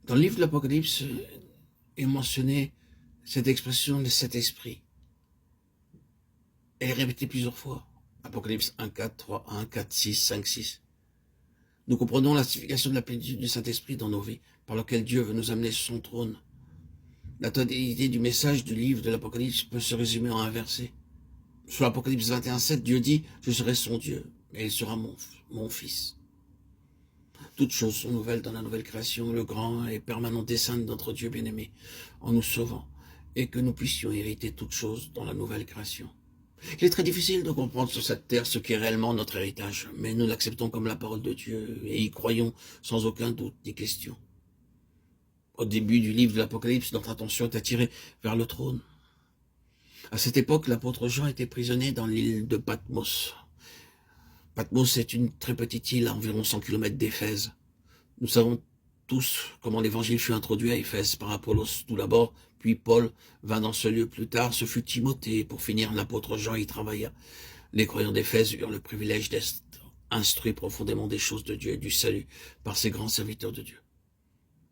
Dans le livre de l'Apocalypse est mentionné cette expression de cet esprit. Elle est répétée plusieurs fois. Apocalypse 1, 4, 3, 1, 4, 6, 5, 6. Nous comprenons la signification de la plénitude du Saint-Esprit dans nos vies, par lequel Dieu veut nous amener sur son trône. La totalité du message du livre de l'Apocalypse peut se résumer en un verset. Sur l'Apocalypse 21, 7, Dieu dit « Je serai son Dieu, et il sera mon fils ». Toutes choses sont nouvelles dans la nouvelle création, le grand et permanent dessein de notre Dieu bien-aimé, en nous sauvant, et que nous puissions hériter toutes choses dans la nouvelle création. Il est très difficile de comprendre sur cette terre ce qui est réellement notre héritage, mais nous l'acceptons comme la parole de Dieu et y croyons sans aucun doute ni question. Au début du livre de l'Apocalypse, notre attention est attirée vers le trône. À cette époque, l'apôtre Jean était prisonnier dans l'île de Patmos. Patmos est une très petite île à environ 100 km d'Éphèse. Nous savons tous comment l'évangile fut introduit à Éphèse par Apollos tout d'abord, puis Paul vint dans ce lieu plus tard, ce fut Timothée, pour finir l'apôtre Jean y travailla. Les croyants d'Éphèse eurent le privilège d'être instruits profondément des choses de Dieu et du salut par ces grands serviteurs de Dieu.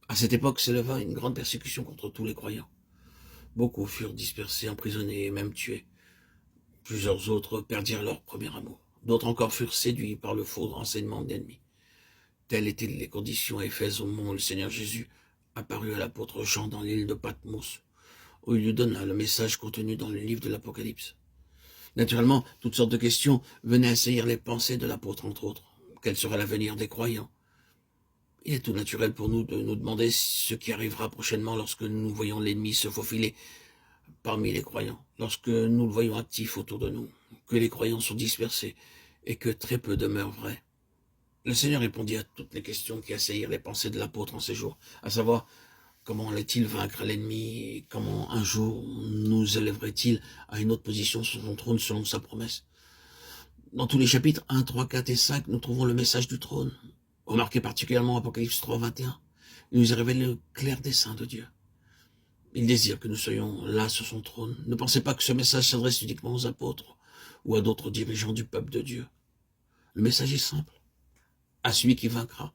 À cette époque s'éleva une grande persécution contre tous les croyants. Beaucoup furent dispersés, emprisonnés et même tués. Plusieurs autres perdirent leur premier amour. D'autres encore furent séduits par le faux renseignement de l'ennemi. Telles étaient les conditions à Éphèse au moment où le Seigneur Jésus apparut à l'apôtre Jean dans l'île de Patmos, où il lui donna le message contenu dans le livre de l'Apocalypse. Naturellement, toutes sortes de questions venaient assaillir les pensées de l'apôtre, entre autres. Quel sera l'avenir des croyants? Il est tout naturel pour nous de nous demander ce qui arrivera prochainement lorsque nous voyons l'ennemi se faufiler parmi les croyants, lorsque nous le voyons actif autour de nous, que les croyants sont dispersés et que très peu demeurent vrais. Le Seigneur répondit à toutes les questions qui assaillirent les pensées de l'apôtre en ces jours, à savoir comment allait-il vaincre l'ennemi et comment un jour nous élèverait-il à une autre position sur son trône selon sa promesse. Dans tous les chapitres 1, 3, 4 et 5, nous trouvons le message du trône. Remarquez particulièrement Apocalypse 3, 21. Il nous a révélé le clair dessein de Dieu. Il désire que nous soyons là sur son trône. Ne pensez pas que ce message s'adresse uniquement aux apôtres ou à d'autres dirigeants du peuple de Dieu. Le message est simple. À celui qui vaincra.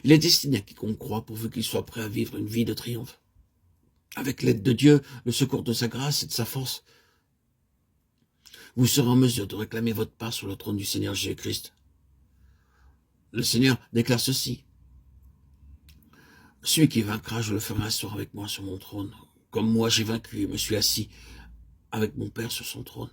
Il est destiné à quiconque croit pourvu qu'il soit prêt à vivre une vie de triomphe. Avec l'aide de Dieu, le secours de sa grâce et de sa force, vous serez en mesure de réclamer votre part sur le trône du Seigneur Jésus-Christ. Le Seigneur déclare ceci. Celui qui vaincra, je le ferai asseoir avec moi sur mon trône, comme moi j'ai vaincu et me suis assis avec mon Père sur son trône.